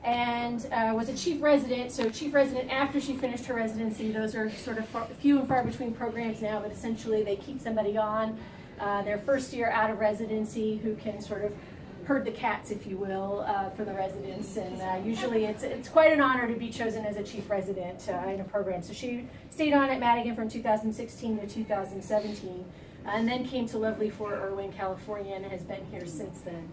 and was a chief resident. So chief resident after she finished her residency. Those are sort of few and far between programs now, but essentially they keep somebody on their first year out of residency who can sort of herd the cats, if you will, for the residents. And usually it's quite an honor to be chosen as a chief resident in a program. So she stayed on at Madigan from 2016 to 2017, and then came to lovely Fort Irwin, California, and has been here since then.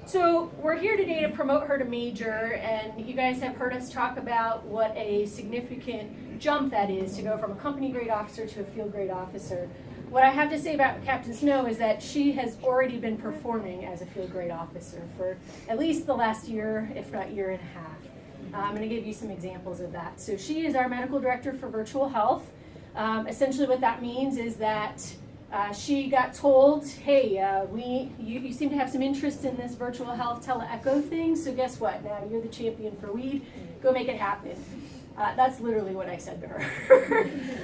So we're here today to promote her to major, and you guys have heard us talk about what a significant jump that is to go from a company grade officer to a field grade officer. What I have to say about Captain Snow is that she has already been performing as a field grade officer for at least the last year, if not year and a half. I'm going to give you some examples of that. So she is our medical director for virtual health. Essentially what that means is that she got told, hey, you seem to have some interest in this virtual health teleecho thing, so guess what? Now you're the champion for weed. Go make it happen. That's literally what I said to her.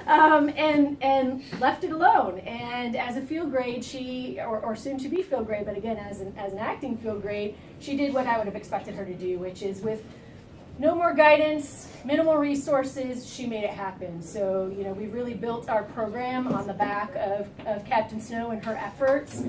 and left it alone. And as a field grade, or soon to be field grade, but again, as an acting field grade, she did what I would have expected her to do, which is with no more guidance, minimal resources, she made it happen. So, we've really built our program on the back of Captain Snow and her efforts.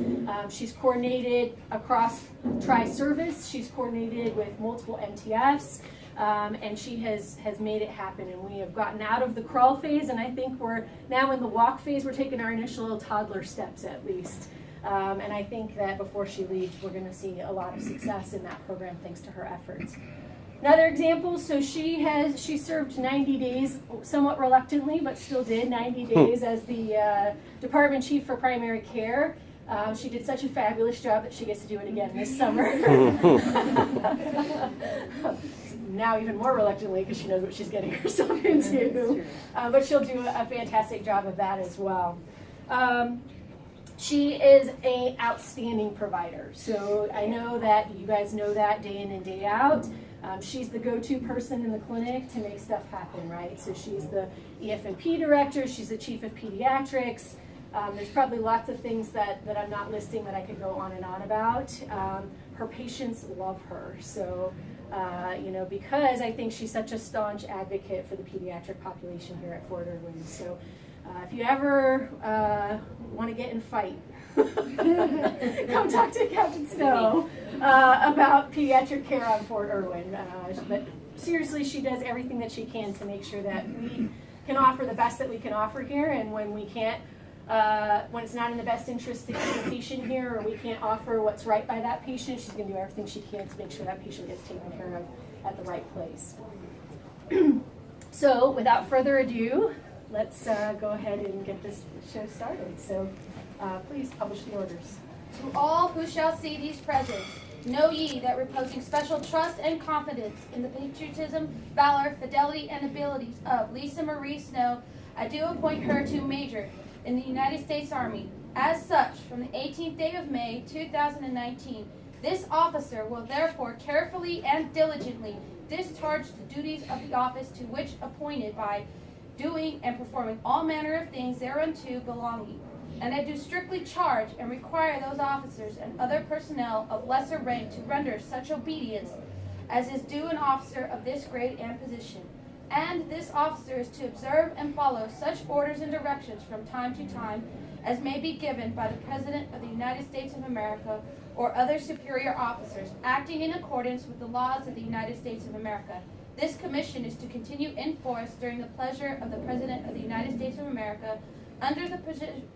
She's coordinated across tri-service. She's coordinated with multiple MTFs. And she has made it happen, and we have gotten out of the crawl phase, and I think we're now in the walk phase. We're taking our initial toddler steps at least. And I think that before she leaves, we're going to see a lot of success in that program thanks to her efforts. Another example, so she served 90 days, somewhat reluctantly, but still did 90 days as the department chief for primary care. She did such a fabulous job that she gets to do it again this summer. Now even more reluctantly because she knows what she's getting herself into. But she'll do a fantastic job of that as well. She is an outstanding provider. So I know that you guys know that day in and day out. She's the go-to person in the clinic to make stuff happen, right? So she's the EF&P director, she's the chief of pediatrics. There's probably lots of things that I'm not listing that I could go on and on about. Her patients love her. So, because I think she's such a staunch advocate for the pediatric population here at Fort Irwin. So if you ever want to get in a fight, come talk to Captain Snow about pediatric care on Fort Irwin. But seriously, she does everything that she can to make sure that we can offer the best that we can offer here, and when we can't, when it's not in the best interest to keep the patient here, or we can't offer what's right by that patient, she's going to do everything she can to make sure that patient gets taken care of at the right place. So without further ado, let's go ahead and get this show started. So please publish the orders. To all who shall see these presents, know ye that reposing special trust and confidence in the patriotism, valor, fidelity, and abilities of Lisa Marie Snow, I do appoint her to Major in the United States Army. As such, from the 18th day of May, 2019, this officer will therefore carefully and diligently discharge the duties of the office to which appointed by doing and performing all manner of things thereunto belonging. And I do strictly charge and require those officers and other personnel of lesser rank to render such obedience as is due an officer of this grade and position. And this officer is to observe and follow such orders and directions from time to time as may be given by the President of the United States of America or other superior officers acting in accordance with the laws of the United States of America. This commission is to continue in force during the pleasure of the President of the United States of America under the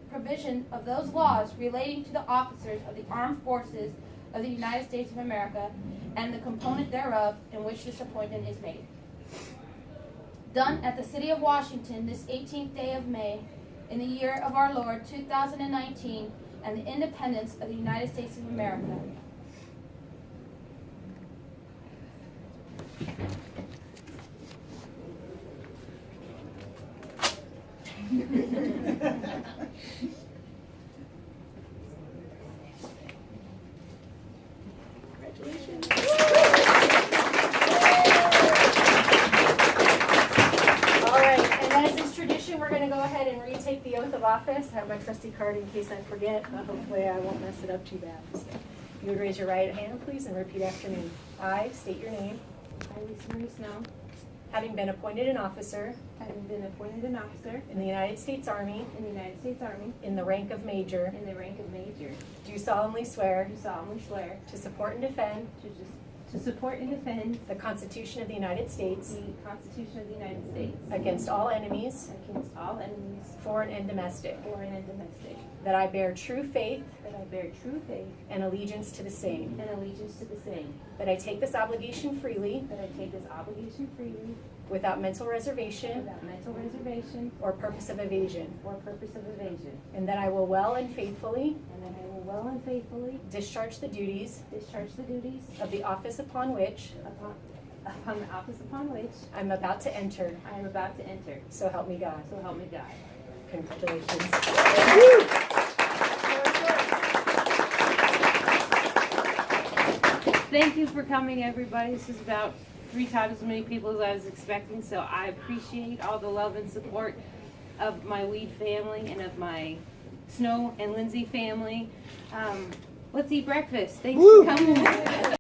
provision of those laws relating to the officers of the armed forces of the United States of America and the component thereof in which this appointment is made. Done at the City of Washington this 18th day of May in the year of our Lord 2019 and the independence of the United States of America. Congratulations. All right, and as is tradition, we're going to go ahead and retake the oath of office. I have my trusty card in case I forget, but hopefully I won't mess it up too bad. So you would raise your right hand, please, and repeat after me. I state your name, I, Lisa Marie Snow, having been appointed an officer having been appointed an officer in the United States Army in the United States Army in the rank of Major, in the rank of Major, do solemnly swear do solemnly swear to support and defend to support and defend the Constitution of the United States the Constitution of the United States against all enemies, against all enemies, foreign and domestic, foreign and domestic, that I bear true faith that I bear true faith and allegiance to the same, and allegiance to the same, that I take this obligation freely that I take this obligation freely without mental reservation without mental reservation or purpose of evasion, or purpose of evasion, and that I will well and faithfully and that I will well and faithfully discharge the duties discharge the duties of the office upon which upon the office upon which I'm about to enter. I am about to enter. So help me God. So help me God. Congratulations. Thank you for coming, everybody. This is about 3 times as many people as I was expecting, so I appreciate all the love and support of my Weed family and of my Snow and Lindsay family. Let's eat breakfast. Thanks for coming.